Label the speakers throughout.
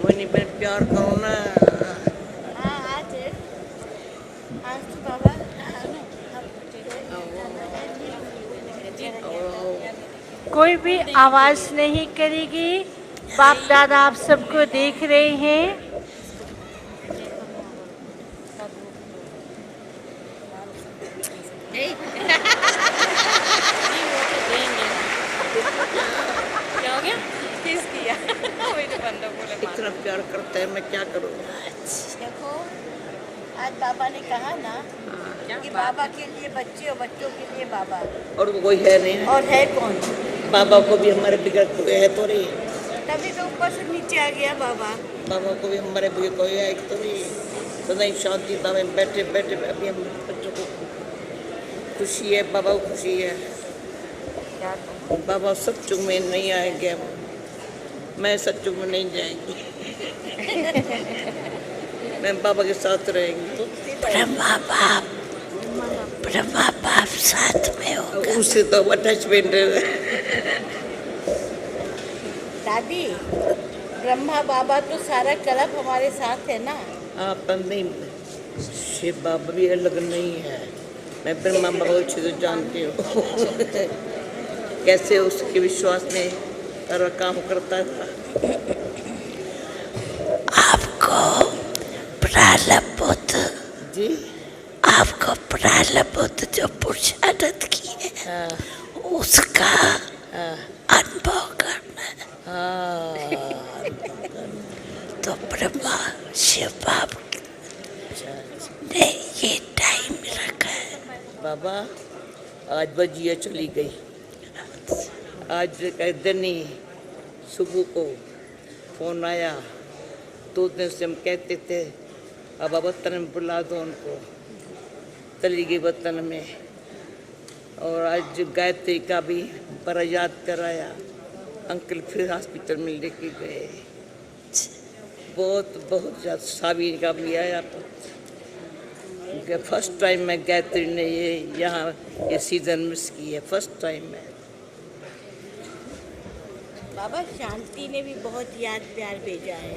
Speaker 1: कोई नहीं, मैं प्यार करो ना।
Speaker 2: हाँ आज आज तो बाबा कोई भी आवाज नहीं करेगी। बाप दादा आप सबको देख रहे हैं।
Speaker 3: क्या हो गया? किस किया? वही तो बंदा बोले
Speaker 1: इतना प्यार करता है, मैं क्या करूँ।
Speaker 2: देखो आज बाबा ने कहा ना कि बाबा के लिए बच्चे और बच्चों के लिए बाबा,
Speaker 1: और वो कोई है नहीं ना।
Speaker 2: और है कौन?
Speaker 1: बाबा को भी हमारे बिगड़ कोई है तो नहीं।
Speaker 2: तभी तो ऊपर से नीचे आ गया बाबा।
Speaker 1: बाबा को भी हमारे बिगड़ कोई है तो नहीं। सदैव शांति था में बैठे बैठे अभी हम बच्चों को खुशी है, बाबा को खुशी है। बाबा सच्चों में नहीं आएंगे हम, मैं सच्चों में नहीं जाएंगी। मैं बाबा के साथ रहेंगी।
Speaker 4: ब्रह्मा बाप साथ में होगा।
Speaker 1: उससे तो अटैचमेंट है।
Speaker 2: दादी ब्रह्मा बाबा तो सारा कलप हमारे साथ है ना।
Speaker 1: आप नहीं, शिव बाबा भी अलग नहीं है। मैं ब्रह्मा बाबा को अच्छे से जानती हूँ। कैसे उसके विश्वास में सारा काम करता था।
Speaker 4: आपको प्रारब्ध
Speaker 1: जी
Speaker 4: आपको प्रारब्ध जो पुरुषार्थ की है उसका अनुभव करना है। तो ब्रह्मा शिव बाबा ने ये टाइम रखा है।
Speaker 1: बाबा आज बजिया चली गई। आज का दिन ही सुबह को फोन आया। 2 दिन से हम कहते थे अब वतन में बुला दो उनको। चली गई वतन में। और आज गायत्री का भी बड़ा याद कराया। अंकल फिर हॉस्पिटल में लेके गए। बहुत बहुत ज़्यादा साबिर का भी आया। फर्स्ट टाइम में गायत्री ने ये सीजन मिस की है। फर्स्ट टाइम में
Speaker 2: बाबा शांति ने भी बहुत याद प्यार भेजा है।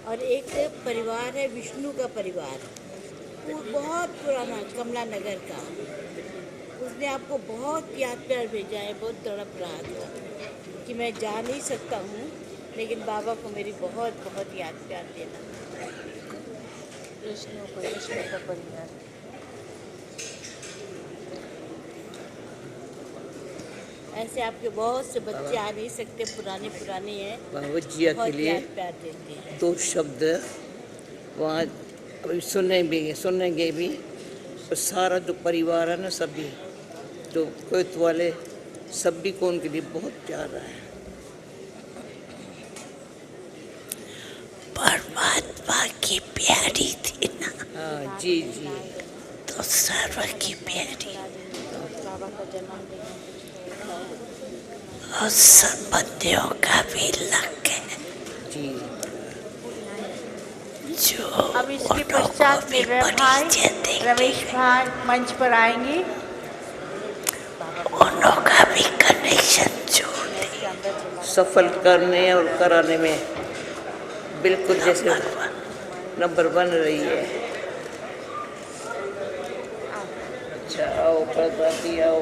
Speaker 2: और एक परिवार है विष्णु का परिवार, वो बहुत पुराना कमला नगर का। उसने आपको बहुत याद प्यार भेजा है। बहुत तड़प रहा था कि मैं जा नहीं सकता हूँ, लेकिन बाबा को मेरी बहुत बहुत याद प्यार देना।
Speaker 3: विष्णु का परिवार।
Speaker 1: ऐसे आपके बहुत से बच्चे आ नहीं सकते, पुराने पुराने हैं,
Speaker 4: भगवजिया के लिए
Speaker 1: प्यार देते हैं।
Speaker 4: 2 शब्द वहाँ अभी सुनेंगे भी। और सारा जो परिवार है ना, सभी जो कोयत वाले सभी को उनके लिए बहुत प्यारा है। परमात्मा की प्यारी थी ना। हाँ जी जी, तो सर्व की प्यारी
Speaker 1: बाबा का जन्मदिन
Speaker 4: और संबंधियों का भी लग है
Speaker 1: जी।
Speaker 4: जो
Speaker 2: अब इसके पश्चात मेरे भाई रमेश भाई मंच पर आएंगे।
Speaker 4: उनों का भी कनेक्शन जोड़
Speaker 1: सफल करने और कराने में बिल्कुल जैसे नंबर 1 रही है। अच्छा आओ प्रदाती आओ।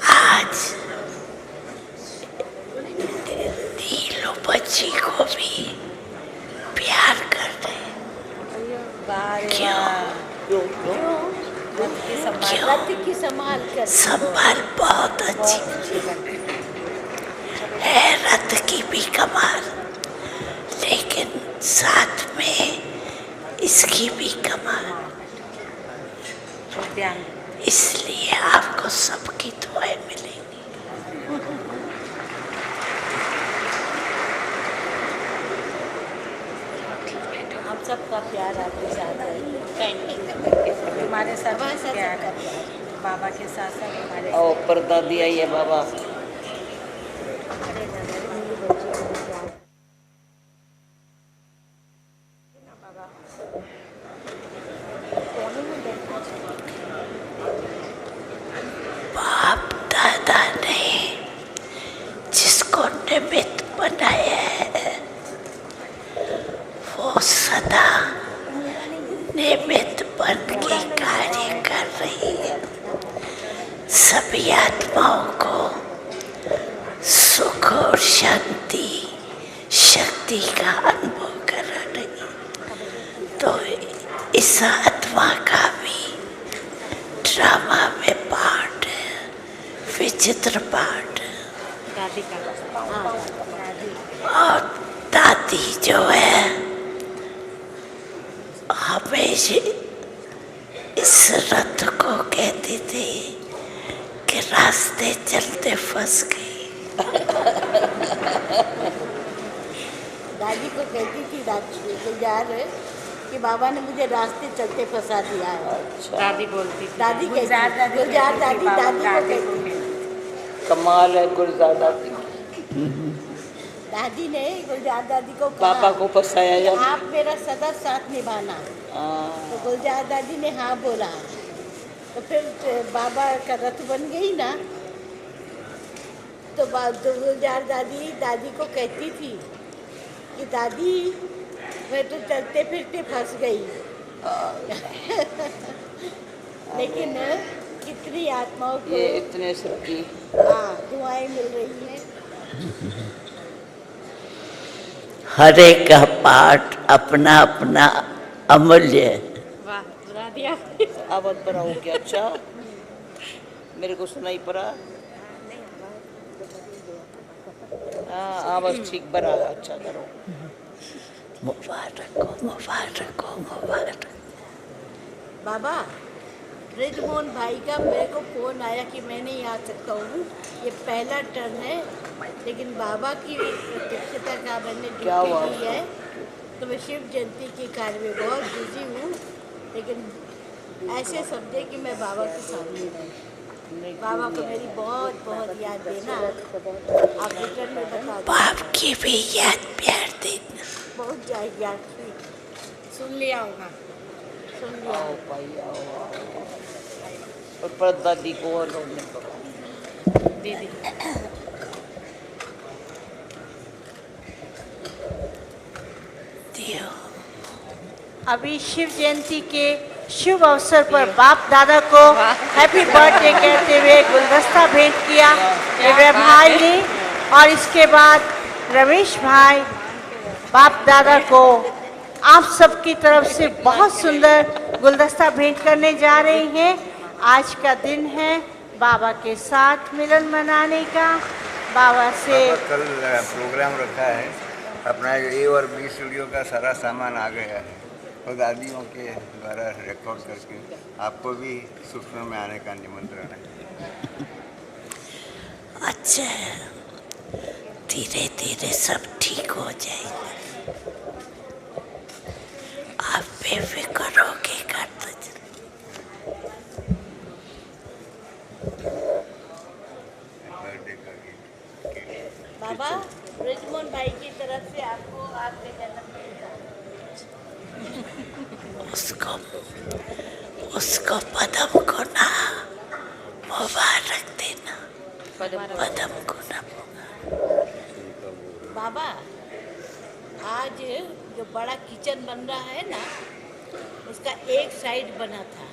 Speaker 4: आज नीलू बच्ची को भी प्यार कर रहे हैं।
Speaker 1: रथ की संभाल कर
Speaker 4: संभाल बहुत अच्छी है। रथ की भी कमाल, लेकिन साथ में इसकी भी कमाल। इसलिए आपको सबकी दुआएं मिलेंगी।
Speaker 1: हम सबका प्यार आपके साथ है। Thank you.
Speaker 3: हमारे साथ प्यार है, बाबा के साथ साथ हमारे।
Speaker 1: आओ परदादी आई है बाबा।
Speaker 5: निमित्त बन के कार्य कर रही है। सभी आत्माओं को सुख और शांति शक्ति का अनुभव करा रही है। तो इस आत्मा का भी ड्रामा में पार्ट है, विचित्र पार्ट है।
Speaker 2: दादी का
Speaker 5: और दादी जो है हमेशा इस रथ को कहती थी कि रास्ते चलते फंस गई।
Speaker 2: दादी को कहती थी गुलजार कि बाबा ने मुझे रास्ते चलते फंसा दिया है।
Speaker 3: दादी बोलती थी।
Speaker 2: दादी
Speaker 3: गुलजार
Speaker 2: कहती
Speaker 3: दादी
Speaker 2: गुलजार
Speaker 3: कहती थी,
Speaker 2: दादी
Speaker 3: बाबा
Speaker 2: दादी को
Speaker 3: दादी को
Speaker 2: कहती
Speaker 3: कहती।
Speaker 1: कमाल है गुलजार दादी की।
Speaker 2: दादी ने गुलजार दादी को
Speaker 1: पापा
Speaker 2: कहा
Speaker 1: को फंसाया
Speaker 2: कि
Speaker 1: जब।
Speaker 2: आप मेरा सदा साथ निभाना। तो गुलजार दादी ने हाँ बोला। तो फिर बाबा का रथ बन गई ना, तो गुलजार दादी दादी को कहती थी कि दादी मैं तो चलते फिरते फंस गई। लेकिन कितनी आत्माओं को
Speaker 1: ये इतने सबकी
Speaker 2: दुआएं मिल रही हैं।
Speaker 5: हर एक का पाठ अपना अपना अमूल्य है।
Speaker 3: वाह, बुला दिया।
Speaker 1: आवाज बड़ा हो गया। अच्छा मेरे को सुनाई पड़ा। हाँ आवाज ठीक बड़ा है। अच्छा करो।
Speaker 5: मुबारक हो मुबारक हो मुबारक।
Speaker 2: बाबा ब्रिजमोहन भाई का मेरे को फ़ोन आया कि मैं नहीं आ सकता हूँ, ये पहला टर्न है, लेकिन बाबा की प्रत्यक्षता का मैंने
Speaker 1: क्या हुआ?
Speaker 2: ड्यूटी की है, तो मैं शिव जयंती के कार्य में बहुत बिजी हूँ। लेकिन ऐसे समझे कि मैं बाबा के सामने हूँ। बाबा को मेरी बहुत बहुत याद देना। आप रिटर्न में बता दो।
Speaker 5: बाप की भी याद प्यार देना।
Speaker 2: बहुत याद थी।
Speaker 3: सुन लिया होगा।
Speaker 2: सुन लिया।
Speaker 1: आओ भाई आओ। और परदादी को और रोने पड़ा।
Speaker 3: दीदी
Speaker 5: दियो।
Speaker 2: अभी शिव जयंती के शुभ अवसर पर बाप दादा को हैप्पी बर्थडे कहते हुए गुलदस्ता भेंट किया मेरे भाई ने, और इसके बाद रमेश भाई बाप दादा को आप सबकी तरफ से बहुत सुंदर गुलदस्ता भेंट करने जा रही हैं। आज का दिन है बाबा के साथ मिलन मनाने का। बाबा से
Speaker 6: कल प्रोग्राम रखा है अपना ए और बी स्टूडियो का सारा सामान आ गया है, तो दादियों के द्वारा रिकॉर्ड करके आपको भी सूचना में आने का निमंत्रण है।
Speaker 5: अच्छा धीरे धीरे सब ठीक हो जाएगा। आप बेफिक्र होके करते
Speaker 6: बर्थडे का गीत
Speaker 2: बाबा ब्रिजमोहन भाई की तरफ से आपको आपके जन्मदिन का
Speaker 5: उसको पदम को ना मुबारक देना। पदम को ना
Speaker 2: बाबा आज जो बड़ा किचन बन रहा है ना, उसका एक साइड बना था,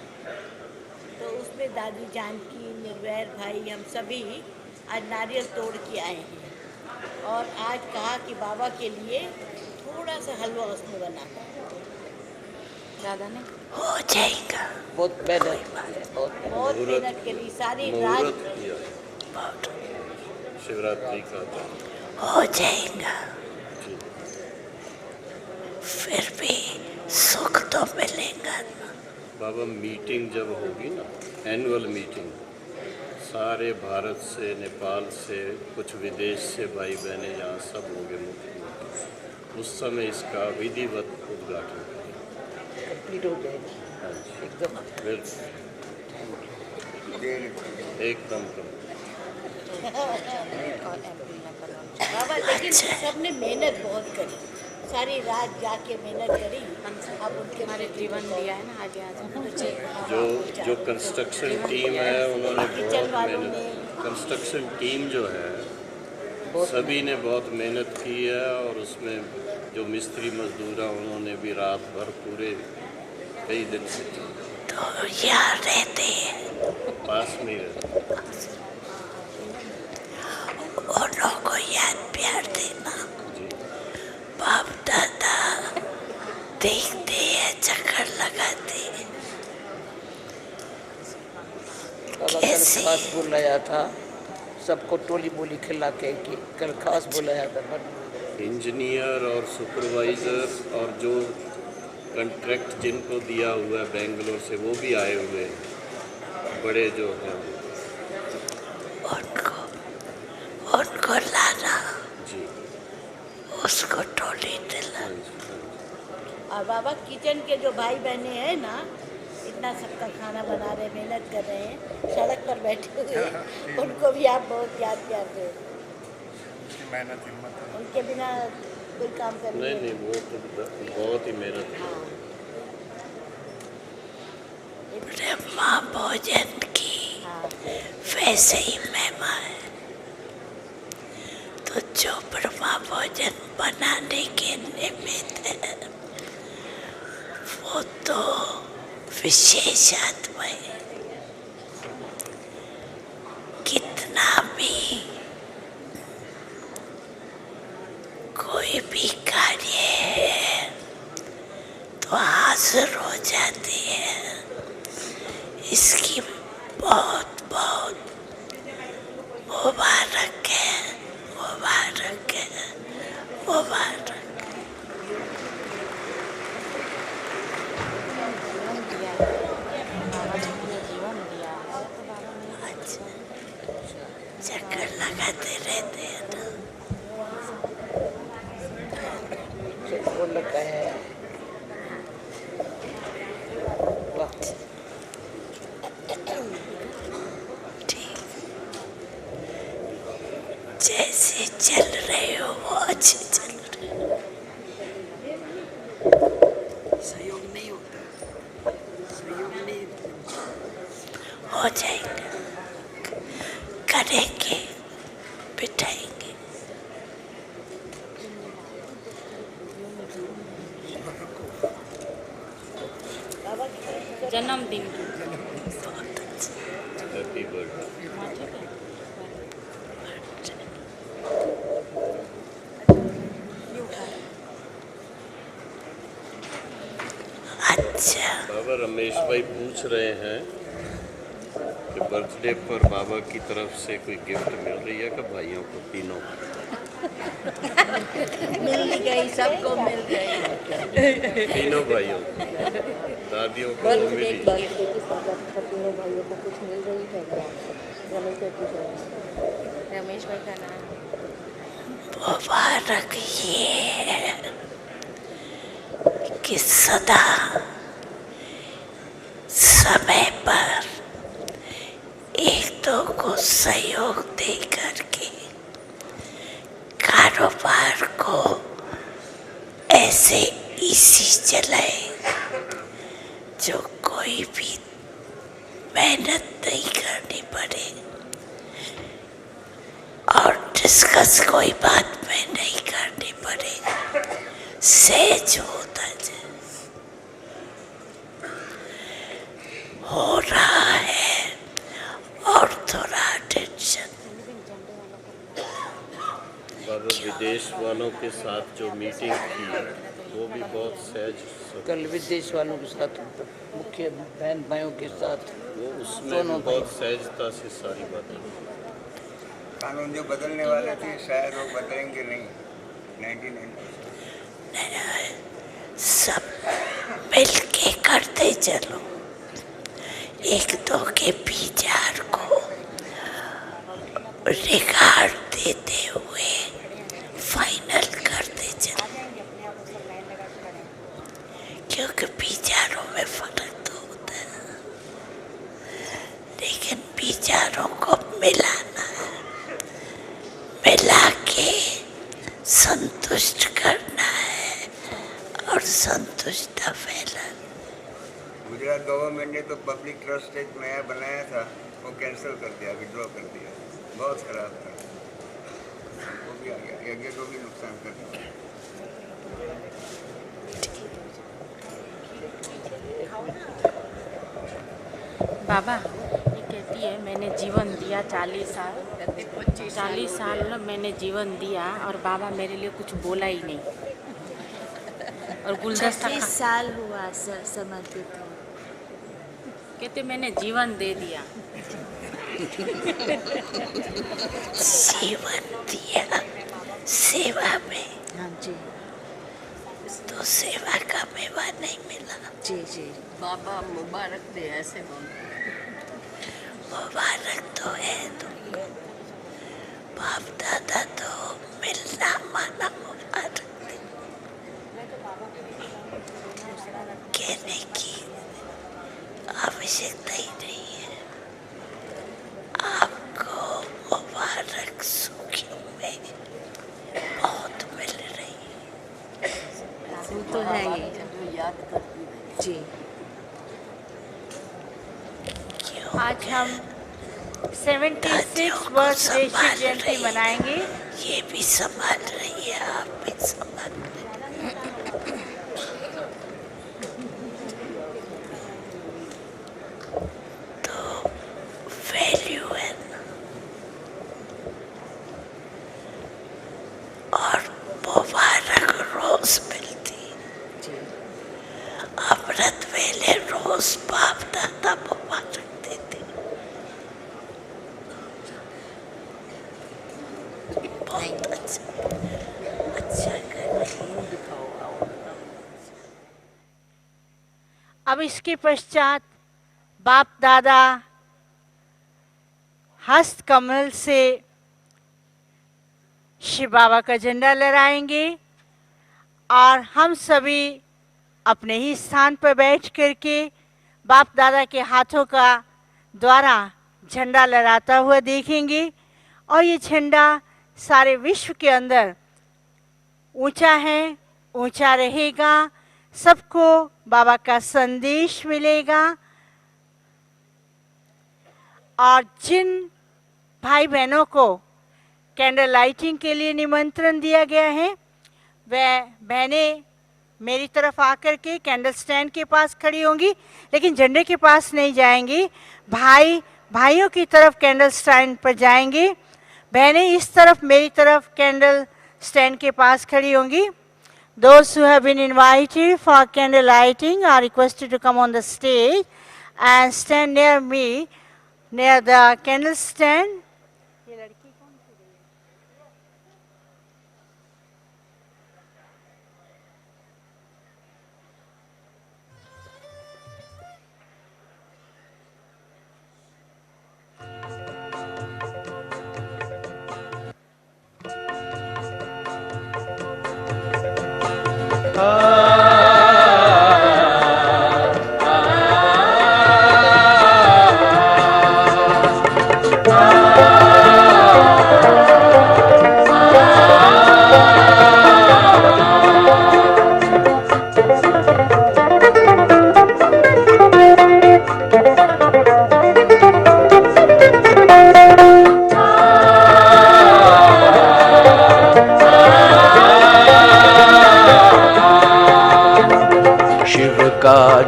Speaker 2: तो उसमें दादी जानकी निर्वैर भाई हम सभी आज नारियल तोड़ के आए हैं, और आज कहा कि बाबा के लिए थोड़ा सा हलवा उसमें बना।
Speaker 3: दादा ने
Speaker 5: हो जाएगा।
Speaker 1: बहुत मेहनत
Speaker 2: बहुत मेहनत करी सारी रात।
Speaker 5: बहुत
Speaker 7: शिवरात्रि का
Speaker 5: हो जाएगा। फिर भी सुख तो मिलेगा।
Speaker 7: बाबा मीटिंग जब होगी ना, एनुअल मीटिंग, सारे भारत से, नेपाल से, कुछ विदेश से भाई बहनें यहाँ सब होंगे मुख्य, उस समय इसका विधिवत उद्घाटन करेंगे।
Speaker 1: कंप्लीट हो जाएगा
Speaker 7: हाँ जी,
Speaker 1: एकदम।
Speaker 7: बिल्कुल एकदम कम।
Speaker 2: बाबा लेकिन सबने मेहनत बहुत करी, सारी रात जाके मेहनत करी। अब उनके
Speaker 3: हमारे जीवन दिया है ना, आगे आज
Speaker 7: जो कंस्ट्रक्शन टीम है उन्होंने
Speaker 2: किचन
Speaker 7: बहुत
Speaker 2: वालों
Speaker 7: मेहनत, कंस्ट्रक्शन टीम जो है सभी ने बहुत मेहनत की है, और उसमें जो मिस्त्री मजदूर हैं उन्होंने भी रात भर पूरे कई दिन से
Speaker 5: तो यहाँ रहते हैं,
Speaker 7: पास में ही रहते।
Speaker 5: उन्हों को याद प्यार देना।
Speaker 7: जी
Speaker 5: बाप दादा देखते हैं, चक्कर लगाते हैं।
Speaker 4: बाबा कल
Speaker 5: कैसे?
Speaker 4: खास बुलाया था, सबको टोली बोली खिला के कि कल खास बुलाया था।
Speaker 7: इंजीनियर और सुपरवाइज़र और जो कॉन्ट्रैक्ट जिनको दिया हुआ है बेंगलोर से वो भी आए हुए हैं, बड़े जो हैं।
Speaker 5: उनको लाना,
Speaker 7: जी
Speaker 5: उसको टोली दिला।
Speaker 7: हाँ जी, हाँ जी।
Speaker 2: और बाबा किचन के जो भाई बहने हैं ना, इतना सबका खाना बना रहे, मेहनत कर रहे हैं, सड़क पर बैठे हुए हैं, उनको भी आप बहुत याद प्यार दो।
Speaker 6: मेहनत हिम्मत है।
Speaker 2: उनके बिना कोई काम करने
Speaker 7: नहीं वो तो बहुत ही मेहनत है।
Speaker 5: ब्रह्मा भोजन की वैसे ही महिमा है। तो जो ब्रह्मा भोजन बनाने के निमित्त है, वो तो विशेष आत्मा है। कितना भी कोई भी कार्य है तो हाजिर हो जाती है। इसकी बहुत बहुत मुबारक है, मुबारक है, मुबारक। अच्छा, चक्कर लगाते रहते हैं ना।
Speaker 4: वो लगता है वाह।
Speaker 5: ठीक, जैसे चल रहे हो वो अच्छे चल रहे हो।
Speaker 4: सहयोग नहीं होता, सहयोग नहीं
Speaker 5: हो जाएगा, करेंगे, बिठाएंगे।
Speaker 3: जन्मदिन की
Speaker 5: बहुत अच्छा।
Speaker 7: Happy birthday.
Speaker 5: अच्छा,
Speaker 7: बाबा रमेश भाई पूछ रहे हैं कि बर्थडे पर बाबा की तरफ से कोई गिफ्ट मिल रही है कि भाइयों को तीनों को?
Speaker 2: मिल गई, सबको मिल गई।
Speaker 7: तीनों भाइयों को, दादियों को वो मिली।
Speaker 3: रमेश भाई का नाम
Speaker 5: मुबारक ये है कि सदा समय पर एक दो को सहयोग दे करके कारोबार को ऐसे इसी चलाए जो कोई भी मेहनत नहीं करनी पड़े और डिस्कस कोई बात में नहीं करनी पड़े, सहज होता जाए। हो रहा है और थोड़ा टेंशन।
Speaker 7: बाबा विदेश वालों के साथ जो मीटिंग की वो भी बहुत सहज
Speaker 4: कल विदेश वालों के साथ, मुख्य बहन भाइयों के साथ,
Speaker 7: वो उसमें
Speaker 4: दोनों
Speaker 7: भी बहुत सहजता से सारी बातें।
Speaker 6: कानून जो बदलने वाले थे शायद वो बदलेंगे नहीं। 99%
Speaker 5: सब मिल के करते चलो, एक दो के विचार को रिगार्ड देते हुए फाइनल करते चलो, क्योंकि विचारों में फर्क तो होता है, लेकिन विचारों को मिलाना है, मिला के संतुष्ट करना है और संतुष्टता फैलाना।
Speaker 6: गुजरात गवर्नमेंट ने तो पब्लिक ट्रस्ट एक नया बनाया था, वो कैंसिल कर दिया, विड्रॉ कर दिया। बहुत खराब था, वो भी आ गया, यज्ञ को भी नुकसान कर दिया।
Speaker 2: बाबा ये कहती है मैंने जीवन दिया 40 साल, 40 साल मैंने जीवन दिया और बाबा मेरे लिए कुछ बोला ही नहीं। और गुलदस्ता
Speaker 5: 36 साल हुआ समर्पित हो।
Speaker 2: कहते मैंने जीवन दे दिया।
Speaker 5: जीवन दिया सेवा में,
Speaker 2: हाँ जी
Speaker 5: तो सेवा का मेवा नहीं मिला।
Speaker 2: जी जी।
Speaker 4: बाबा मुबारक दे, ऐसे बोल।
Speaker 5: मुबारक तो है तुमको, बाप दादा तो मिलना माना मुबारक दे। कहने की आवश्यकता ही नहीं है। आपको मुबारक सुखियों में बहुत मिल रही है।
Speaker 2: वो तो है ही
Speaker 4: याद करती रही।
Speaker 2: जी।
Speaker 5: क्यों
Speaker 2: आज हम 76 वर्ष ऋषि जयंती मनाएंगे।
Speaker 5: ये भी संभाल रही है, आप भी संभाल रही हैं। तो वैल्यू है ना, और मुबारक रोज मिलती। अमृत वेले रोज बाप दादा मुबारक देते। बहुत अच्छा कर रही है।
Speaker 2: अब इसके पश्चात बाप दादा हस्त कमल से शिव बाबा का झंडा लहराएंगे और हम सभी अपने ही स्थान पर बैठ करके बाप दादा के हाथों का द्वारा झंडा लहराता हुआ देखेंगे। और ये झंडा सारे विश्व के अंदर ऊंचा है, ऊंचा रहेगा, सबको बाबा का संदेश मिलेगा। और जिन भाई बहनों को कैंडल लाइटिंग के लिए निमंत्रण दिया गया है, वह बहनें मेरी तरफ आकर के कैंडल स्टैंड के पास खड़ी होंगी, लेकिन झंडे के पास नहीं जाएंगी। भाइयों की तरफ कैंडल स्टैंड पर जाएंगे। बहनें इस तरफ मेरी तरफ कैंडल स्टैंड के पास खड़ी होंगी। Those who have been invited for candle lighting are requested to come on the stage and stand near me, near the candle stand.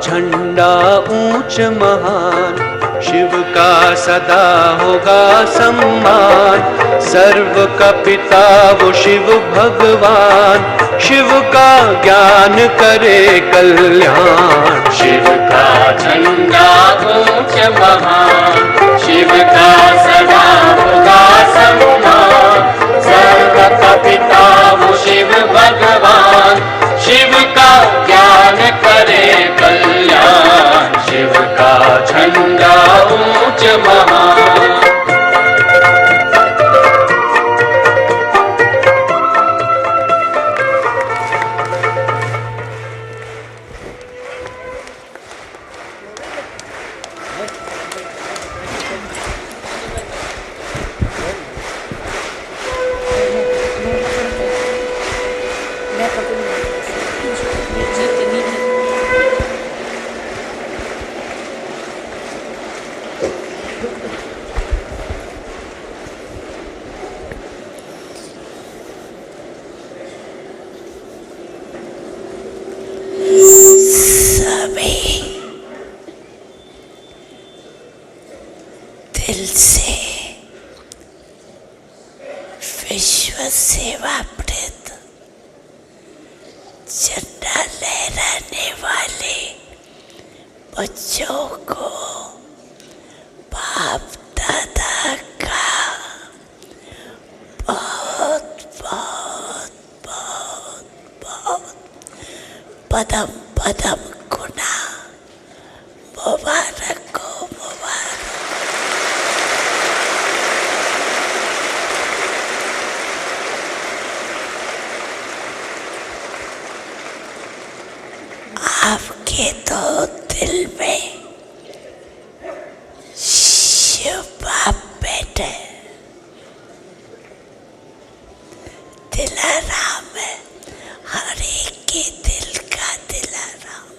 Speaker 8: झंडा ऊंच महान, शिव का सदा होगा सम्मान। सर्व का पिता वो शिव भगवान, शिव का ज्ञान करे कल्याण। शिव का झंडा ऊंच महान, शिव का सदा होगा सम्मान। सर्व का पिता वो शिव भगवान, शिव का ज्ञान करे कल्याण। शिव का झंडा ऊंच महान।
Speaker 5: दिल से विश्व सेवा प्रद झंडा लहराने वाले बच्चों को बाप दादा का बहुत बहुत बहुत बहुत पदम पदम गुना मुबारक हो, मुबारक। आपके तो दिल में शिव बाप बैठे, दिलाराम है, हर एक के दिल का दिलाराम।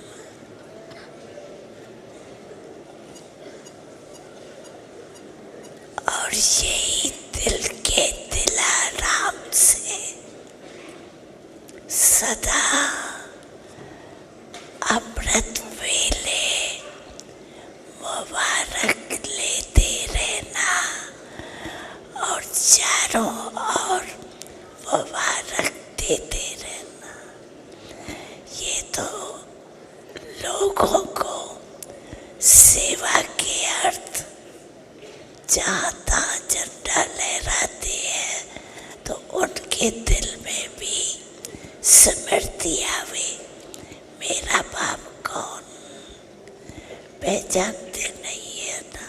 Speaker 5: और यही दिल के दिलाराम से सदा अमृत वेले मुबारक लेते रहना और चारों ओर मुबारक देते रहना। ये तो लोगों को सेवा के अर्थ जहाँ तहाँ झंडा लहराते हैं तो उनके दिल में भी स्मृति आवे, मेरा बाप कौन, पहचानते नहीं है ना,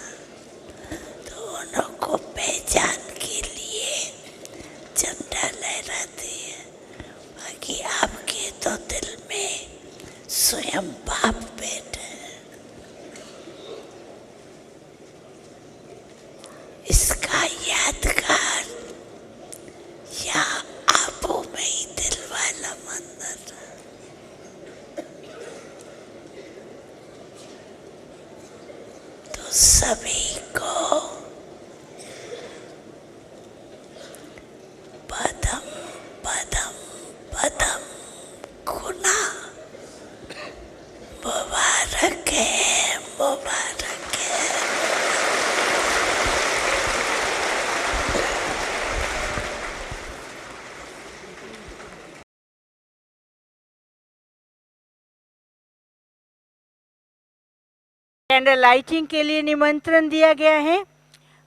Speaker 5: तो उनको पहचान के लिए झंडा लहराते हैं। बाकी आपके तो दिल में स्वयं बाप बैठे हैं। इसका यादगार यहाँ आपो में ही दिल वाला मंदिर है। तो सभी को पदम पदम पदम गुना मुबारक है, मुबारक है।
Speaker 2: कैंडल लाइटिंग के लिए निमंत्रण दिया गया है।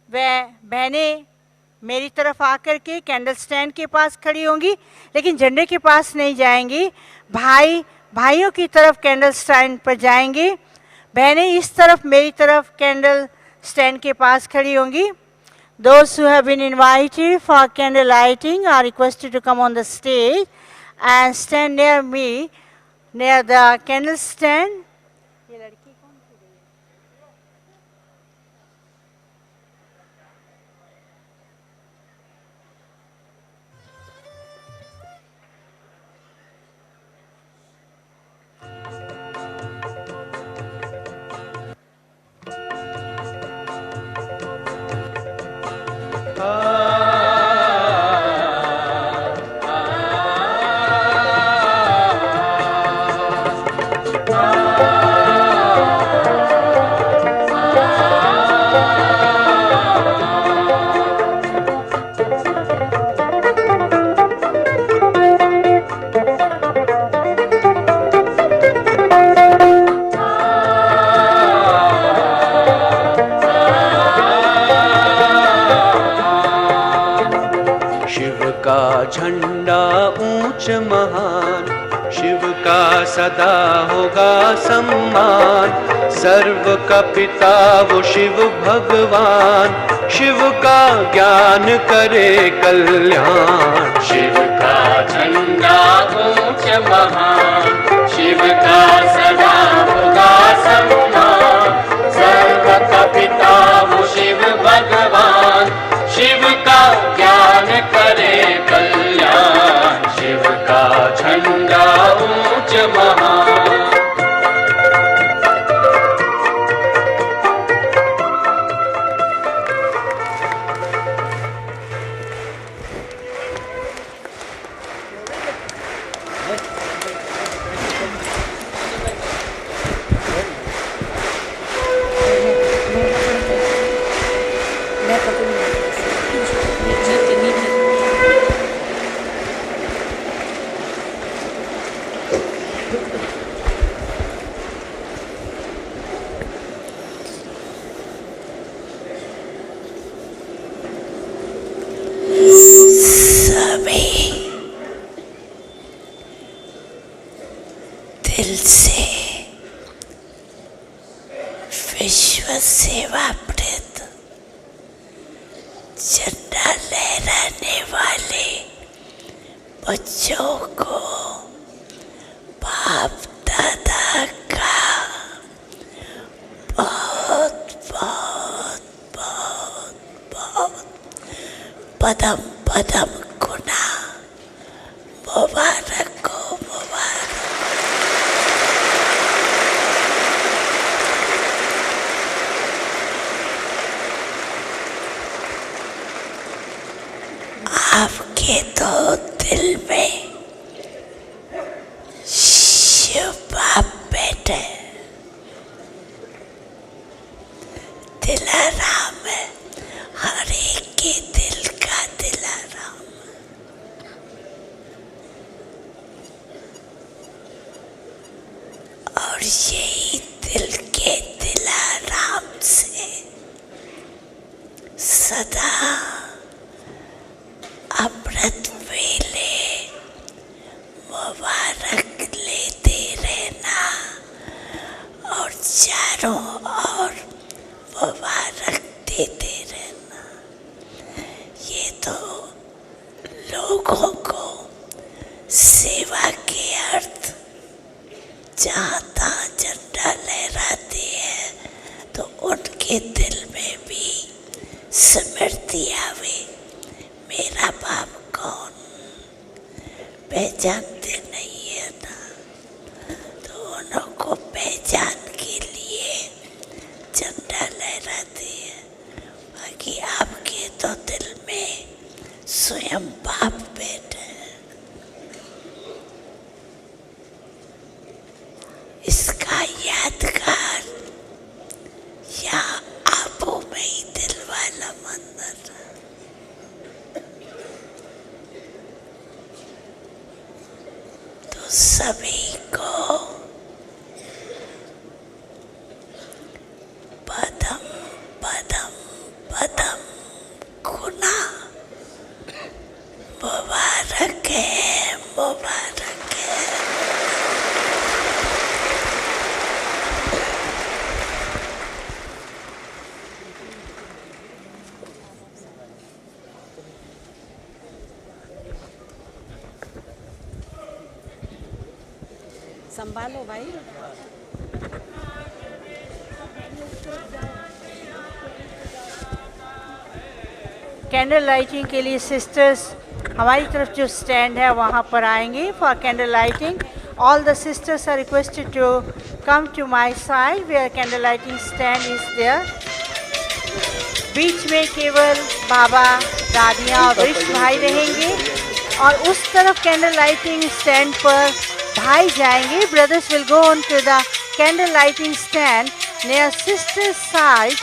Speaker 2: वह बहनें मेरी तरफ आकर के कैंडल स्टैंड के पास खड़ी होंगी, लेकिन झंडे के पास नहीं जाएंगी। भाइयों की तरफ कैंडल स्टैंड पर जाएंगे। बहनें इस तरफ मेरी तरफ कैंडल स्टैंड के पास खड़ी होंगी। Those who have been invited for candle lighting are requested to come on the stage and stand near me, near the candle stand.
Speaker 8: झंडा ऊंच महान, शिव का सदा होगा सम्मान। सर्व का पिता वो शिव भगवान, शिव का ज्ञान करे कल्याण।
Speaker 9: शिव का झंडा ऊंच महान, शिव का सदा होगा सम्मान। सर्व का पिता वो शिव भगवान, शिव का ज्ञान करे कल्याण। शिव का झंडा ऊंच महान।
Speaker 5: विश्व सेवामृत झंडा लहराने वाले बच्चों को बाप दादा का बहुत बहुत बहुत बहुत पदम पदम गुना मुबारक हो, मुबारक। आपके तो दिल में शिव बाप बैठे, दिलाराम है, हर एक के दिल का दिलाराम। और यही दिल के दिलाराम से सदा अमृत वेले मुबारक लेते रहना और चारों ओर मुबारक देते रहना। ये तो लोगों को सेवा के अर्थ जहाँ तहाँ झंडा लहराते हैं तो उनके दिल में भी स्मृति आवे, मेरा बाप कौन, पहचानते नहीं है ना, तो उनको पहचान के लिए झंडा लहराते हैं। बाकी आपके तो दिल में स्वयं बाप बैठे हैं। इसका यादगार यहाँ आपो में ही दिल वाला मंदिर। तो सभी को पदम पदम पदम गुना मुबारक है, मुबारक है।
Speaker 2: संभालो भाई। कैंडल लाइटिंग के लिए सिस्टर्स हमारी तरफ जो स्टैंड है वहाँ पर आएंगे for candle lighting. All the sisters are requested to come to my side where candle lighting stand is there. बीच में केवल बाबा, दादियाँ और वरिष्ठ भाई रहेंगे और उस तरफ कैंडल लाइटिंग स्टैंड पर भाई जाएंगे। Brothers will go on to the candle lighting stand near sisters side.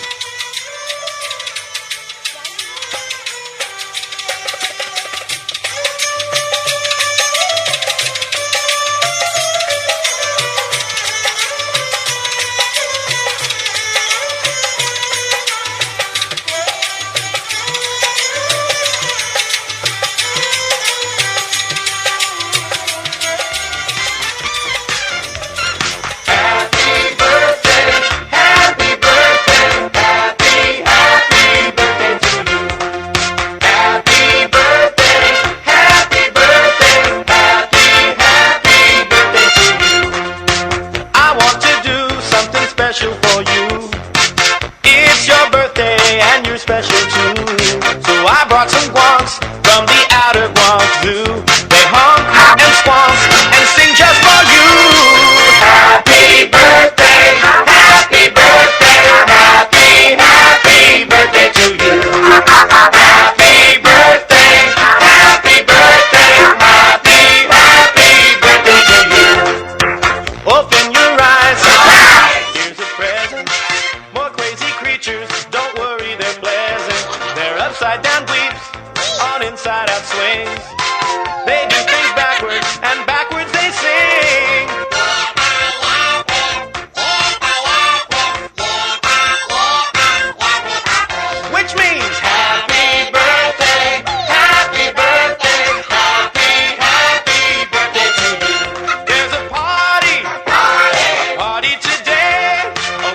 Speaker 10: Party today,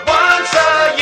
Speaker 10: once a year.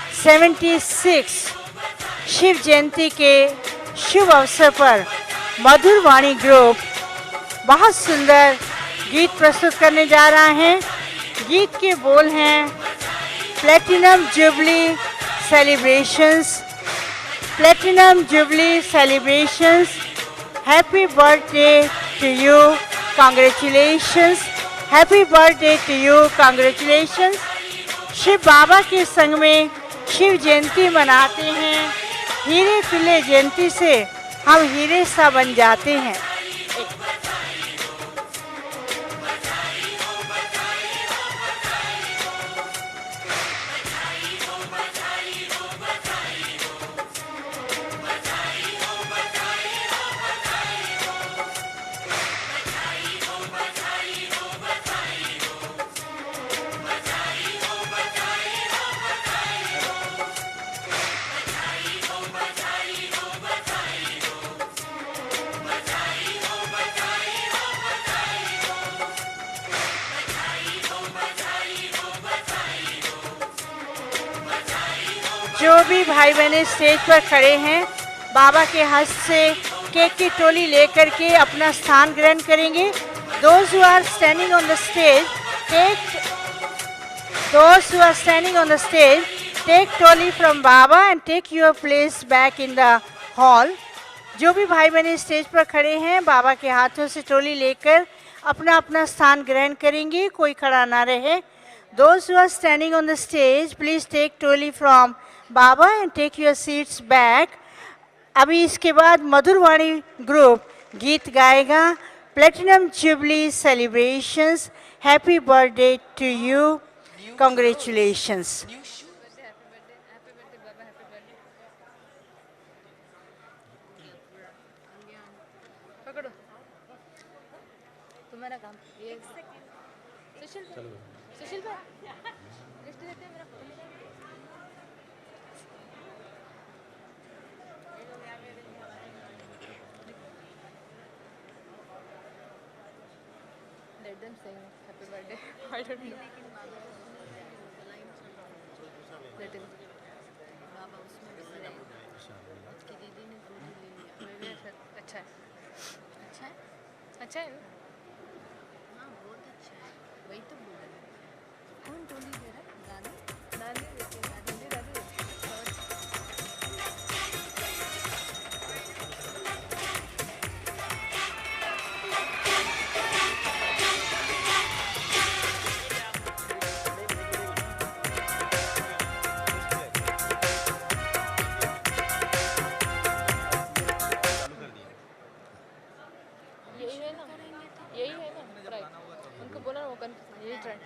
Speaker 2: 76 Shiv Jayanti के शुभ अवसर पर मधुर वाणी ग्रुप बहुत सुंदर गीत प्रस्तुत करने जा रहा है। गीत के बोल हैं platinum jubilee celebrations, platinum jubilee celebrations, happy birthday to you, congratulations, happy birthday to you, congratulations. Shiv Baba के संग में शिव जयंती मनाते हैं। हीरे पिले जयंती से हम हीरे सा बन जाते हैं। जो भी भाई बहनें स्टेज पर खड़े हैं, बाबा के हस्त से केक की टोली लेकर के अपना स्थान ग्रहण करेंगे। Those who are standing on the stage, take Toli from Baba and take your place back in the hall. जो भी भाई बहनें स्टेज पर खड़े हैं, बाबा के हाथों से टोली लेकर अपना अपना स्थान ग्रहण करेंगे, कोई खड़ा ना रहे। Those who are standing on the stage, please take Toli from Baba and take your seats back. अभी इसके बाद मधुरवाणी ग्रुप गीत गाएगा platinum jubilee celebrations, happy birthday to you, congratulations.
Speaker 3: पकड़ो तुम्हारा काम ये सुशील सुशील भाई लिफ्ट देते हैं मेरा let them sing happy birthday I don't know let him बाबा उसमें उसकी दीदी ने टोली ले लिया अच्छा है अच्छा है अच्छा है हाँ बहुत अच्छा है वही तो बोल रहे हैं कौन टोली दे रहा है दादी दादी देती है दादी दादी यही है ना राइट उनको बोला वो यही ट्राई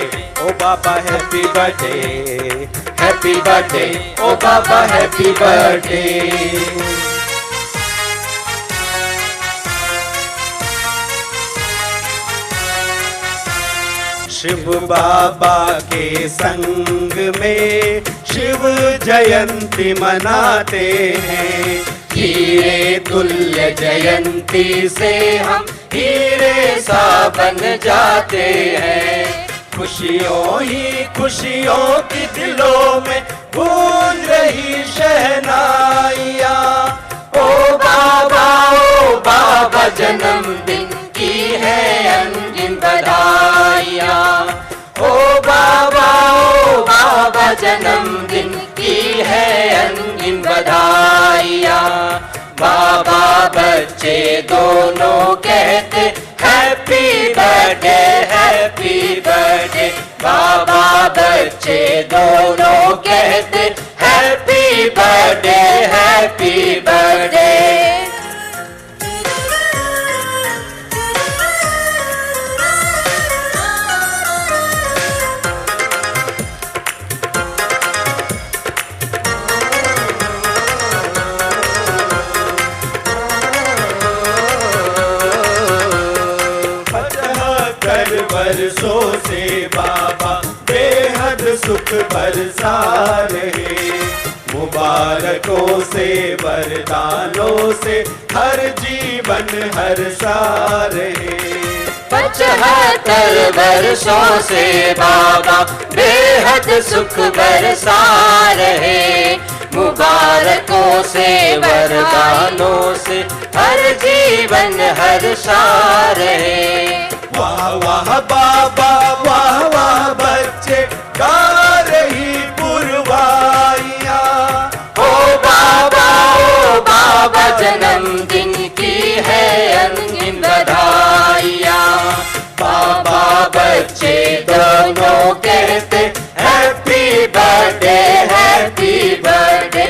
Speaker 8: ओ बाबा हैप्पी बर्थडे, हैप्पी बर्थडे ओ बाबा हैप्पी बर्थडे। शिव बाबा के संग में शिव जयंती मनाते हैं, हीरे तुल्य जयंती से हम हीरे सा बन जाते हैं। खुशियों ही खुशियों की दिलों में गूंज रही शहनाइयाँ। ओ बाबा जन्मदिन की है अनगिन बधाइयाँ। ओ बाबा जन्मदिन की है अनगिन बधाइयाँ। बाबा बच्चे दोनों कहते हैप्पी बर्थडे, हैप्पी बर्थडे। बाबा बच्चे दोनों कहते हैप्पी बर्थडे, हैप्पी बर्थडे। बरसों से बाबा बेहद सुख बरसा रहे, मुबारकों से वरदानों से हर जीवन हर्षा रहे। 75 वर्षों से बाबा बेहद सुख बरसा रहे, मुबारकों से वरदानों से हर जीवन हर्षा रहे। वाह वाह बाबा, वाह वाह बच्चे, गा रही पुरवाइयाँ। ओ बाबा जन्मदिन की है अनगिन बधाइयाँ। बाबा बच्चे दोनों कहते हैप्पी बर्थडे, हैप्पी बर्थडे।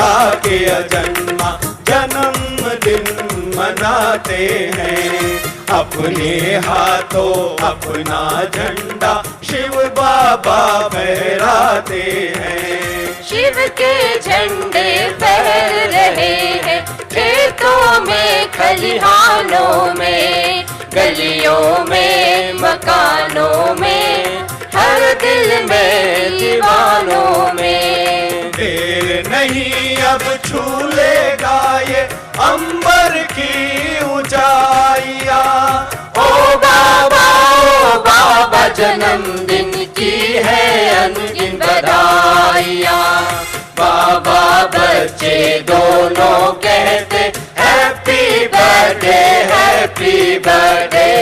Speaker 8: आके अजन्मा जन्मदिन मनाते हैं, अपने हाथों अपना झंडा शिव बाबा फहराते हैं। शिव के झंडे फहर रहे हैं खेतों में, खलिहानों में, गलियों में, मकानों में, हर दिल में, दीवानों में। देर नहीं अब छू लेगा ये अंबर की ऊंचाइयाँ। ओ बाबा जन्मदिन की है अनगिन बधाइयाँ। बाबा बच्चे दोनों कहते हैप्पी बर्थडे, हैप्पी बर्थडे।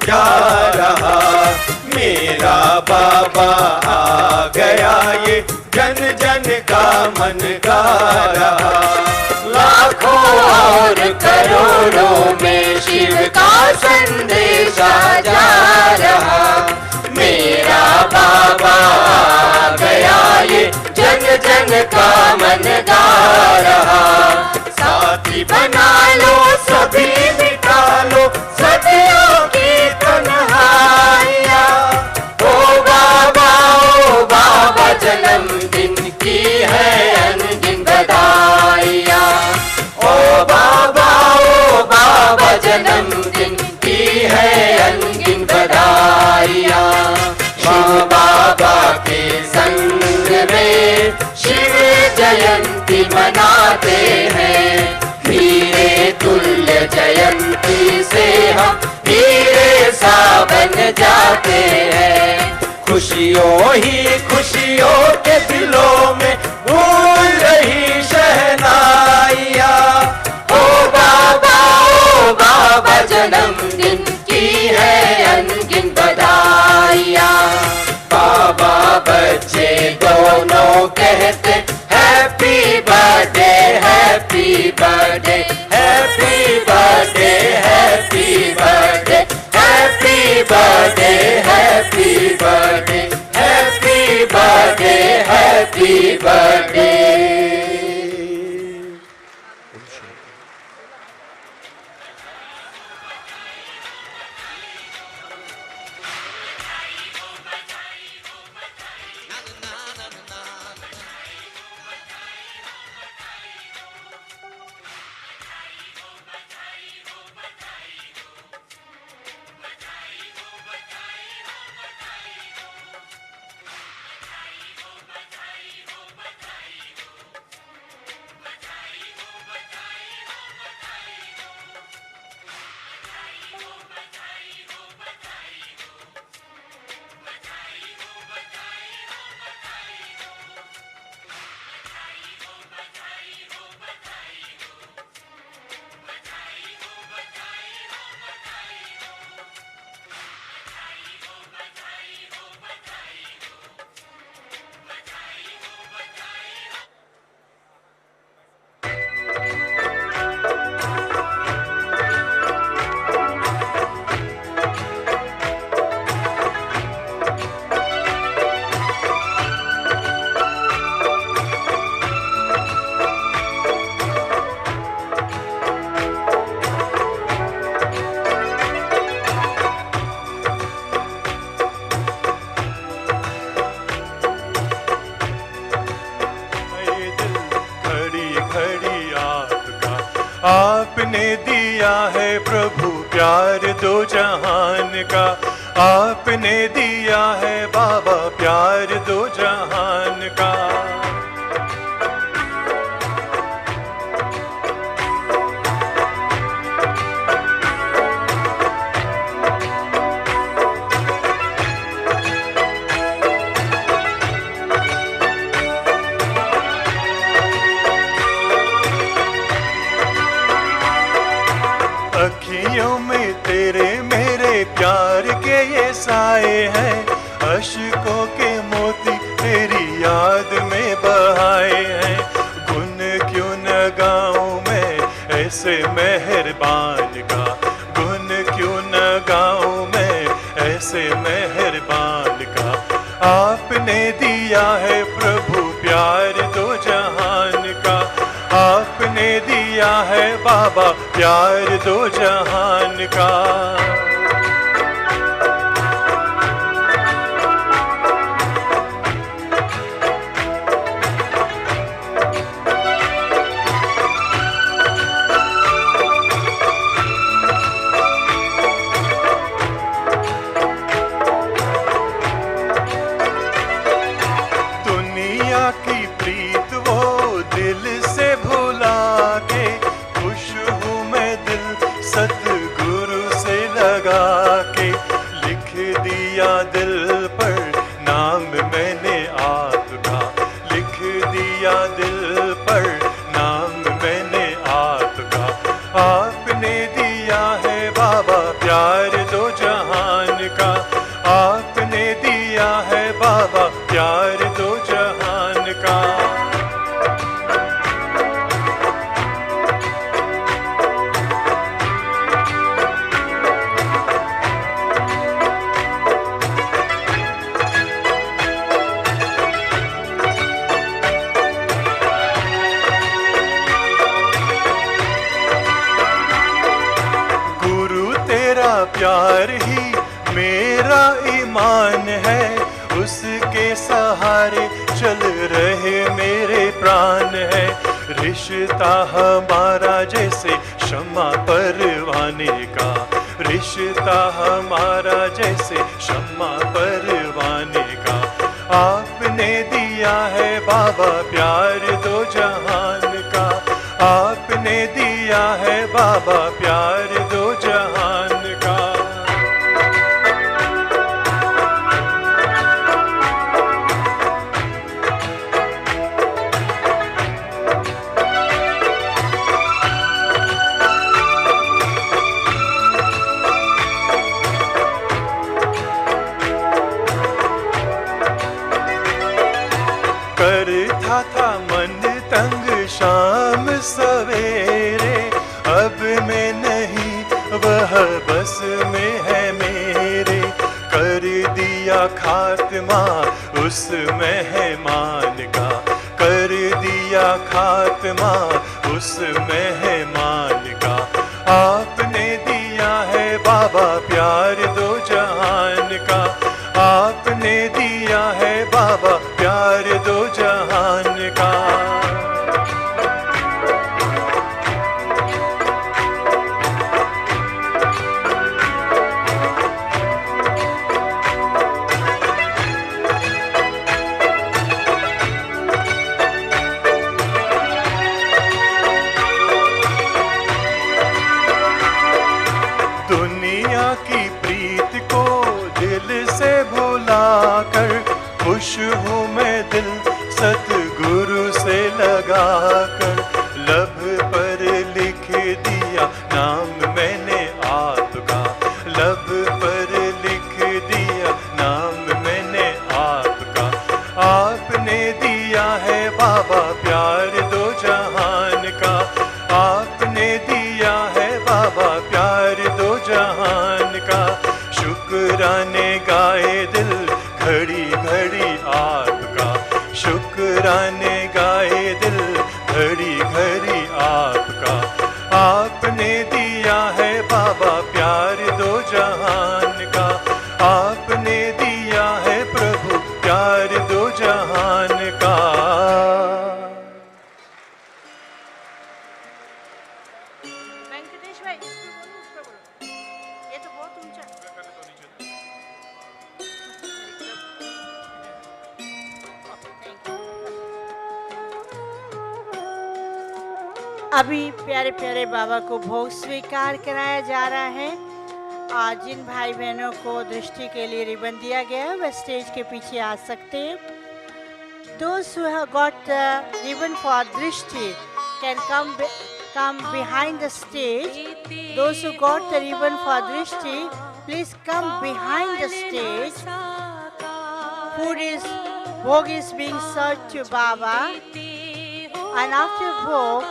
Speaker 8: जा रहा मेरा बाबा आ गया, ये जन जन का मन गा रहा। लाखों और करोड़ों में शिव का संदेशा जा रहा। मेरा बाबा आ गया, ये जन जन का मन गा रहा। साथी बना लो सभी मिटा लो सदियों की तन्हाइयाँ। ओ बाबा जन्मदिन की है अनगिन बधाइयाँ। ओ बाबा जन्मदिन की है अनगिन बधाइयाँ। शिव बाबा के संग में शिव जयंती मनाते हैं, हीरे तुल्य जयंती से हम हीरे सा बन जाते हैं। खुशियों ही खुशियों के दिलों में गूंज रही शहनाइयाँ। ओ बाबा जन्मदिन की है अनगिन बधाइयाँ। बाबा बच्चे दोनों कहते happy birthday happy birthday happy birthday happy birthday happy birthday happy birthday happy birthday happy birthday. आपने दिया है प्रभु प्यार दो जहान का। आपने दिया है बाबा प्यार दो जहान का। अखियों में तेरे मेरे प्यार के ये साए हैं। अश्कों के मोती तेरी याद में बहाए हैं। गुन क्यों न गाऊं मैं ऐसे मेहरबान का। गुन क्यों न गाऊं मैं ऐसे मेहरबान का। आपने दिया है प्रभु प्यार दो जहान का। आपने दिया है बाबा प्यार दो जहान का। दुनिया की प्रीत वो दिल से भुला के खुश हूँ मैं दिल सतगुरु से लगा के। लिख दिया दिल पर नाम मैंने आपका। लिख दिया दिल पर नाम मैंने आपका। आपने दिया है बाबा प्यार दो जहान का। आपने दिया है बाबा प्यार दो जहान का। गुरु तेरा प्यार ही मेरा ईमान है। उसके सहारे चल रहे मेरे प्राण है। रिश्ता हमारा जैसे शम्मा परवाने का। रिश्ता हमारा जैसे शम्मा परवाने का। आपने दिया है बाबा प्यार दो जहान का। आपने दिया है बाबा प्यार दो जहान का। करता था मन तंग शाम सवेरे, अब मैं नहीं वह बस में है मेरे। कर दिया खात्मा उस मेहमान का, कर दिया खात्मा उस मेहमान का। आपने दिया है बाबा प्यार दो जहान का, आपने दिया है बाबा प्यार दो जहान का। दुनिया की प्रीत को दिल से भुलाकर, खुश हूँ मैं दिल सतगुरु से लगाकर। लब पर लिख दिया नाम मैंने आपका, लब पर लिख दिया नाम मैंने आपका। आपने दिया है बाबा प्यार दो जहान का, आपने दिया है बाबा प्यार दो जहान का। शुक्राने गाए दिल घड़ी घड़ी आपका, शुक्राने गाए दिल घड़ी घड़ी आपका। आपने दिया है बाबा प्यार दो जहान का, आपने दिया है प्रभु प्यार दो जहान का।
Speaker 2: वेंकटेश भाई इस पे बोलो, ये तो बहुत ऊंचा। अभी प्यारे प्यारे बाबा को भोग स्वीकार कराया जा रहा है। आज जिन भाई बहनों को दृष्टि के लिए रिबन दिया गया है वह स्टेज के पीछे आ सकते हैं। Those who have got the ribbon for drishti can come behind the stage. Those who got the ribbon for drishti, please come behind the stage. Bhog is being served to Baba, and after Bhog,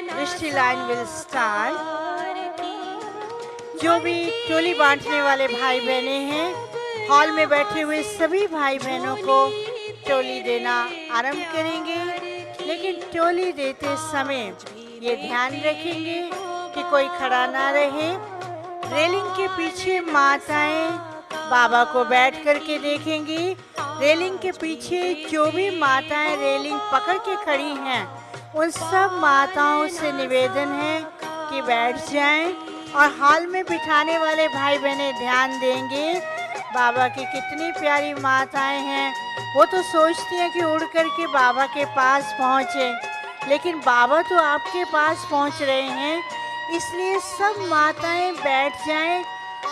Speaker 2: drishti line will start. जो भी टोली बांटने वाले भाई बहने हैं, hall में बैठे हुए सभी भाई बहनों को टोली देना आरंभ करेंगे। लेकिन टोली देते समय ये ध्यान रखेंगे कि कोई खड़ा ना रहे। रेलिंग के पीछे माताएं बाबा को बैठ करके देखेंगी। रेलिंग के पीछे जो भी माताएं रेलिंग पकड़ के खड़ी हैं, उन सब माताओं से निवेदन है कि बैठ जाएं। और हॉल में बिठाने वाले भाई बहने ध्यान देंगे, बाबा की कितनी प्यारी माताएं हैं। वो तो सोचती हैं कि उड़ करके बाबा के पास पहुँचे, लेकिन बाबा तो आपके पास पहुँच रहे हैं। इसलिए सब माताएं बैठ जाएं,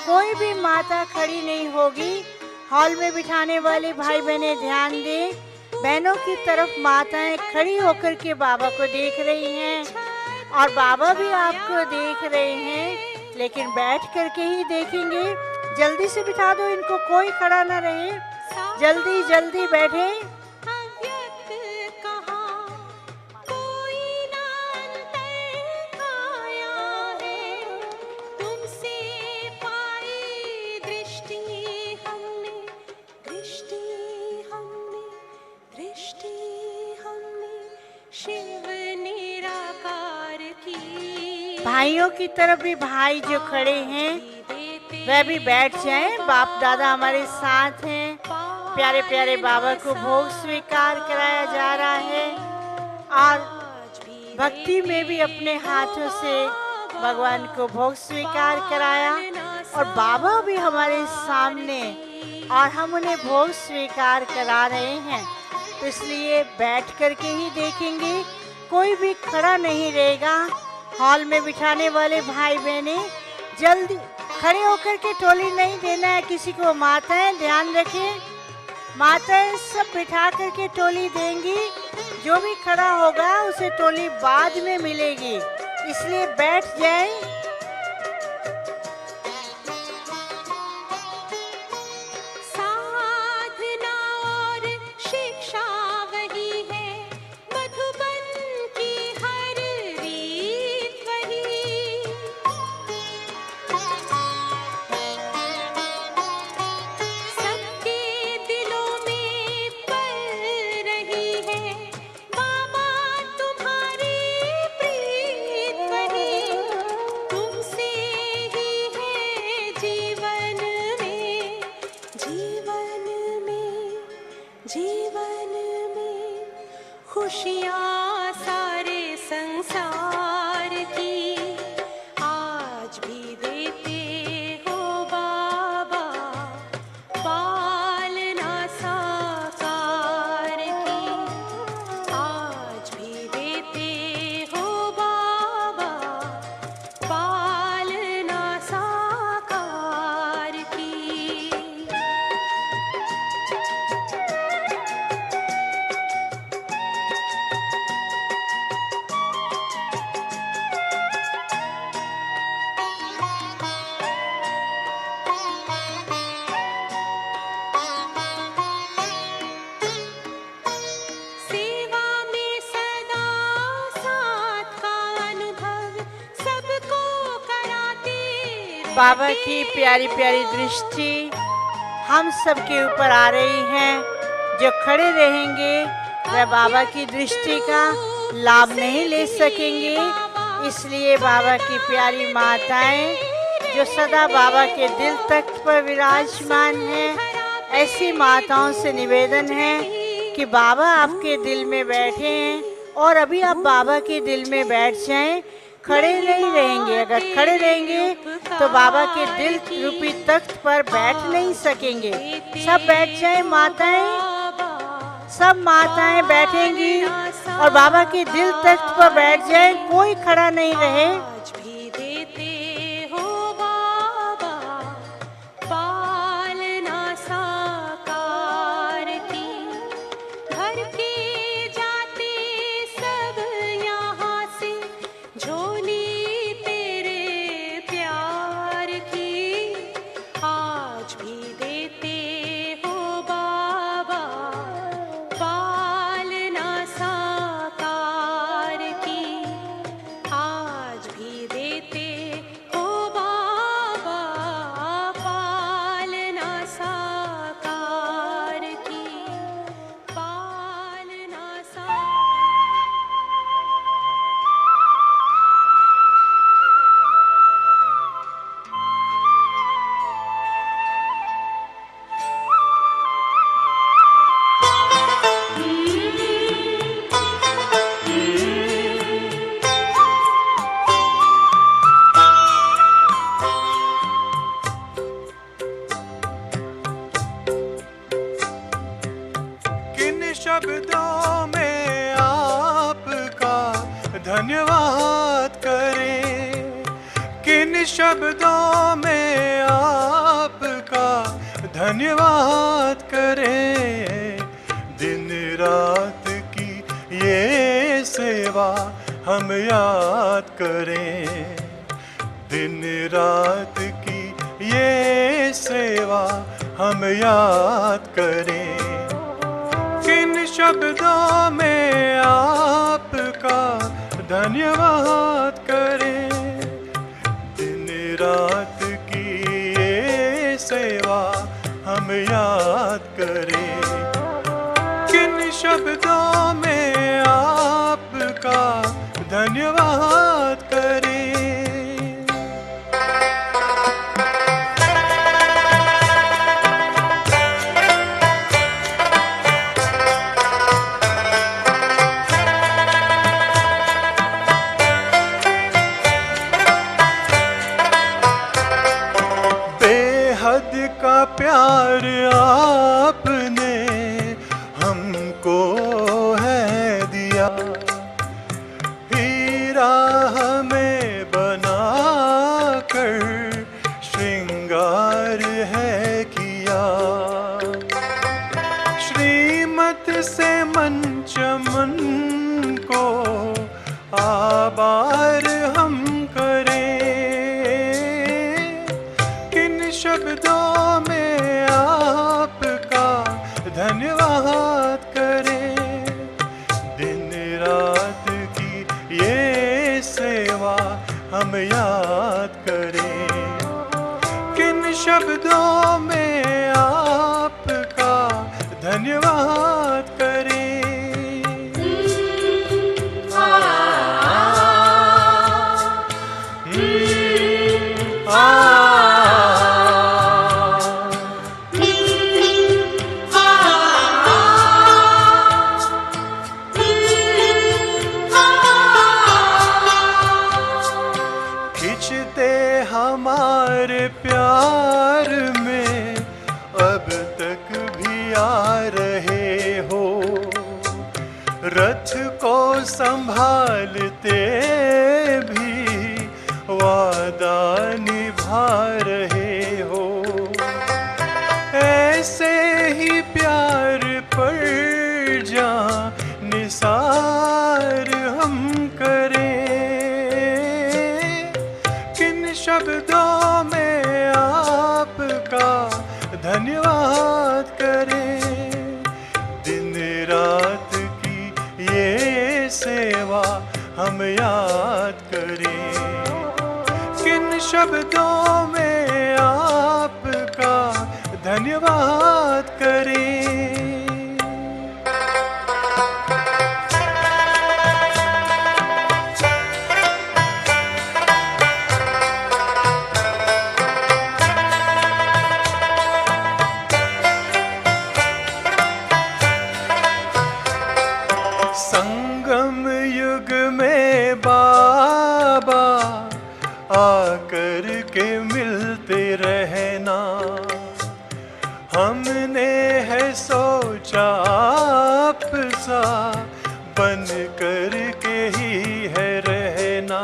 Speaker 2: कोई भी माता खड़ी नहीं होगी। हॉल में बिठाने वाले भाई बहने ध्यान दें, बहनों की तरफ माताएं खड़ी होकर के बाबा को देख रही हैं और बाबा भी आपको देख रहे हैं, लेकिन बैठ करके ही देखेंगे। जल्दी से बिठा दो इनको, कोई खड़ा ना रहे, जल्दी जल्दी बैठे। भाइयों की तरफ भी भाई जो खड़े हैं वह भी बैठ जाएं। बाप दादा हमारे साथ हैं। प्यारे प्यारे बाबा को भोग स्वीकार कराया जा रहा है और भक्ति में भी अपने हाथों से भगवान को भोग स्वीकार कराया और बाबा भी हमारे सामने और हम उन्हें भोग स्वीकार करा रहे हैं। तो इसलिए बैठ करके ही देखेंगे, कोई भी खड़ा नहीं रहेगा। हॉल में बिठाने वाले भाई बहने जल्दी खड़े होकर के टोली नहीं देना है किसी को। माताएं ध्यान रखें, माताएं सब बिठा करके टोली देंगी। जो भी खड़ा होगा उसे टोली बाद में मिलेगी, इसलिए बैठ जाएं। साधना और
Speaker 11: खुशियाँ सारे संसार की आज भी देते हो बाबा, पालना साकार की आज भी देते हो बाबा, पालना साकार की। सेवा में सदा साथ का अनुभव सबको कराते रहते।
Speaker 2: बाबा की प्यारी प्यारी दृष्टि हम सब के ऊपर आ रही है। जो खड़े रहेंगे वह बाबा की दृष्टि का लाभ नहीं ले सकेंगे। इसलिए बाबा की प्यारी माताएं जो सदा बाबा के दिल तख्त पर विराजमान हैं, ऐसी माताओं से निवेदन है कि बाबा आपके दिल में बैठे हैं और अभी आप बाबा के दिल में बैठ जाएं। खड़े नहीं रहेंगे, अगर खड़े रहेंगे तो बाबा के दिल रूपी तख्त पर बैठ नहीं सकेंगे। सब बैठ जाएं माताएं, सब माताएं बैठेंगी और बाबा के दिल तख्त पर बैठ जाएं, कोई खड़ा नहीं रहे।
Speaker 11: आज भी देते हो बाबा, पालना साकार की घर के जाते सब यहाँ से झोली तेरे प्यार की आज भी देते हो बाबा, पालना साकार की आज भी देते हो बाबा, पालना साकार की पालना
Speaker 8: किन शब्दों में आपका धन्यवाद करें, किन शब्दों में आपका धन्यवाद करें। दिन रात की ये सेवा हम याद करें, दिन रात की ये सेवा हम याद करें। किन शब्दों में आपका धन्यवाद करें, दिन रात की ये सेवा हम याद करें। किन शब्दों में आपका धन्यवाद करें। बेहद का प्यार आपने हमको है दिया, हीरा हमें बना कर श्रृंगार है किया। श्रीमत से मन चमन को आबार हम करें। किन शब्दों में आपका धन्यवाद करें, दिन रात की ये सेवा हम याद करें। किन शब्दों में आपका धन्यवाद करें। रहे हो, रथ को संभालते भी वादा निभा रहे हो। ऐसे ही प्यार पर जहाँ निसार हम करें, किन शब्दों में आपका धन्यवाद करें। दिन रात की ये सेवा हम याद करें, किन शब्दों में आपका धन्यवाद करें। संगम युग में बाबा आकर के मिलते रहना, हमने है सोचा आपसा बन कर के ही है रहना।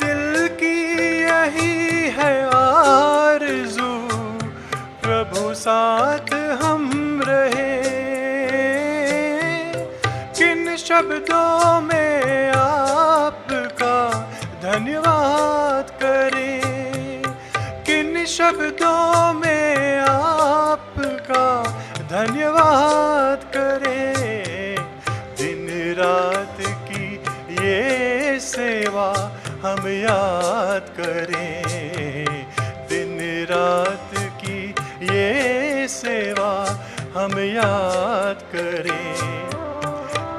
Speaker 8: दिल की यही है आरज़ू, प्रभु साथ हम रहे। किन शब्दों में आपका धन्यवाद करें, किन शब्दों में आपका धन्यवाद करें। दिन रात की ये सेवा हम याद करें, दिन रात की ये सेवा हम याद करें।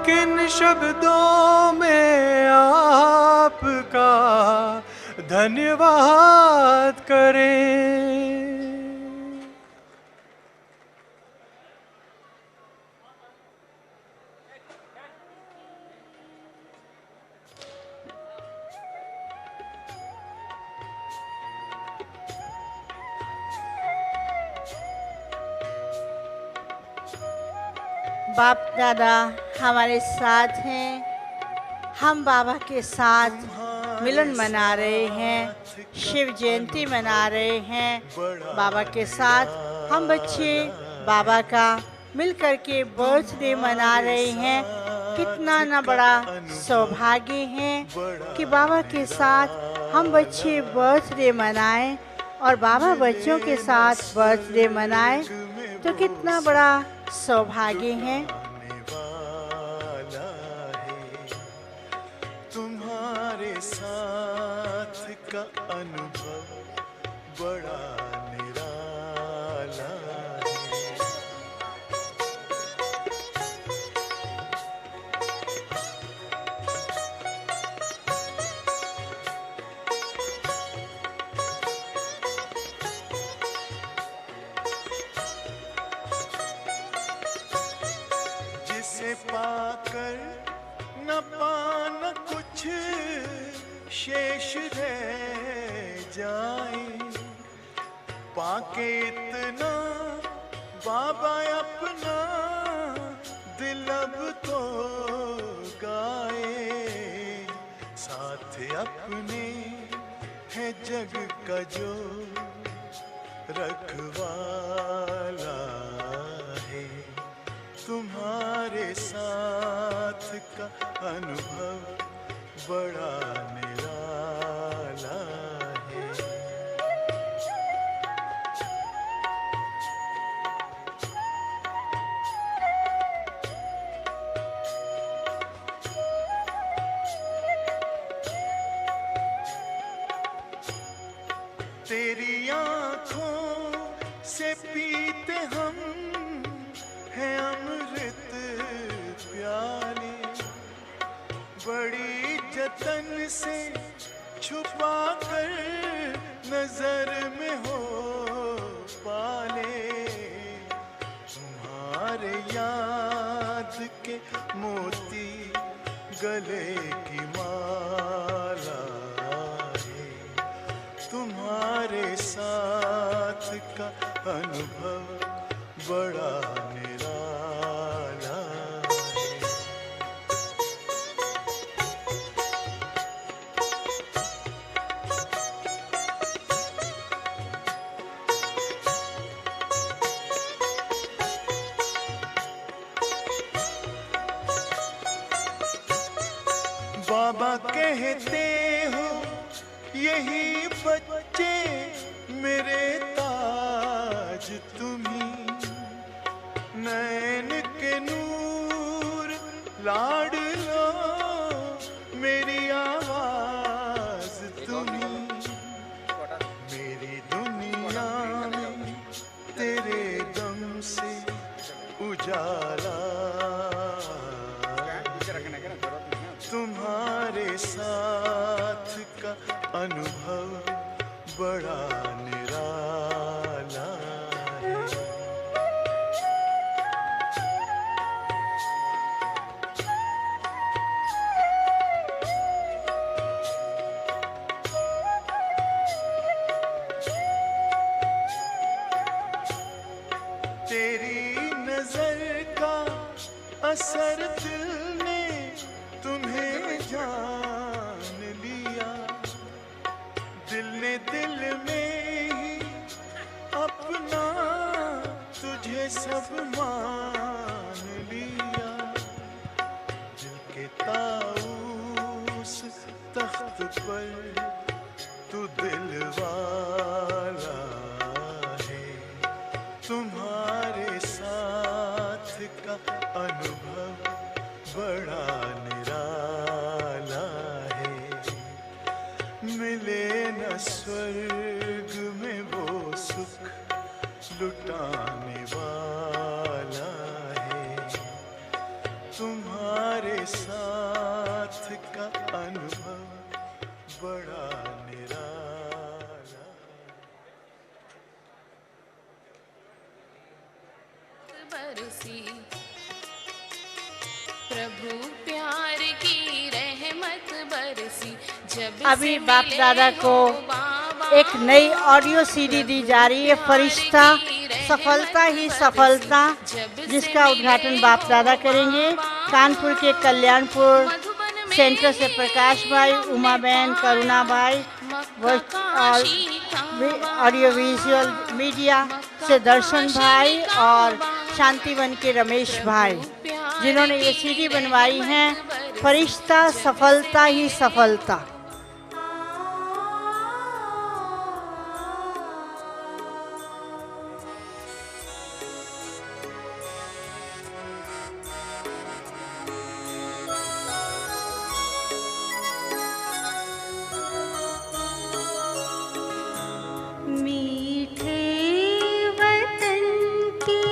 Speaker 8: किन शब्दों में आपका धन्यवाद करें।
Speaker 2: बाप दादा हमारे साथ हैं, हम बाबा के साथ मिलन मना रहे हैं, शिव जयंती मना रहे हैं। बाबा के साथ हम बच्चे बाबा का मिल कर के बर्थडे मना रहे हैं। कितना ना बड़ा सौभाग्य है कि बाबा के साथ हम बच्चे बर्थडे मनाएं और बाबा बच्चों के साथ बर्थडे मनाएं, तो कितना बड़ा सौभाग्य है।
Speaker 8: तुम्हारे साथ का अनुभव बड़ा निराला है। जिसे पाकर न पाना कुछ शेष रह जाए, पाके इतना बाबा अपना दिल अब तो गाए। साथ अपने है जग का जो रखवाला है, तुम्हारे साथ का अनुभव बड़ा निराला है। तेरी आँखों से पीते हम हैं अमृत प्याले, बड़ी जतन से छुपा कर नजर में हो पाले। तुम्हारे याद के मोती गले की माला है, तुम्हारे साथ का अनुभव बड़ा निराला है। बाबा कहते हो यही बच्चे मेरे ताज तुम्ही, नैन के नूर लाडलो मेरी आवाज तुम्ही, मेरी दुनिया में तेरे दम से उजाला, तुम्हारे साथ का अनुभव बड़ा निराला है। तेरी नजर का असर दिल ने तुम्हें जान लिया, दिल ने दिल में ही अपना तुझे सब मान लिया, दिल के ताऊस तख्त पर तू दिल वाला है, तुम्हारे साथ का अनुभव बड़ा निराला है। मिले न स्वर्ग में वो सुख लुटाने वाला है, तुम्हारे साथ का अनुभव बड़ा निराला।
Speaker 3: बरसी प्रभु प्यार की रहमत बरसी, जब
Speaker 2: अभी
Speaker 3: से
Speaker 2: बाप
Speaker 3: मिले
Speaker 2: दादा को
Speaker 3: हो बाबा,
Speaker 2: एक नई ऑडियो सीडी दी जा रही है, फरिश्ता सफलता ही सफलता, जिसका उद्घाटन बाप दादा करेंगे। कानपुर के कल्याणपुर सेंटर से प्रकाश भाई, उमा बहन, करुणा भाई और ऑडियो विजुअल मीडिया से दर्शन भाई और शांतिवन के रमेश भाई, जिन्होंने ये सीडी बनवाई हैं, फरिश्ता सफलता ही सफलता।
Speaker 11: मीठे वतन की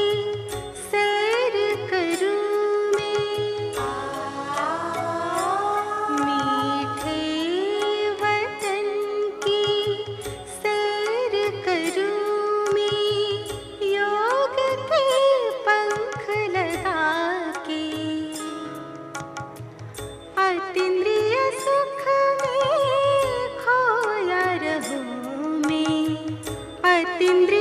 Speaker 11: सैर करूं मैं, मीठे वतन की सैर करूं मैं, योग के पंख लगा के अतीन्द्रिय सुख में खोया रहूं मैं, अतीन्द्रिय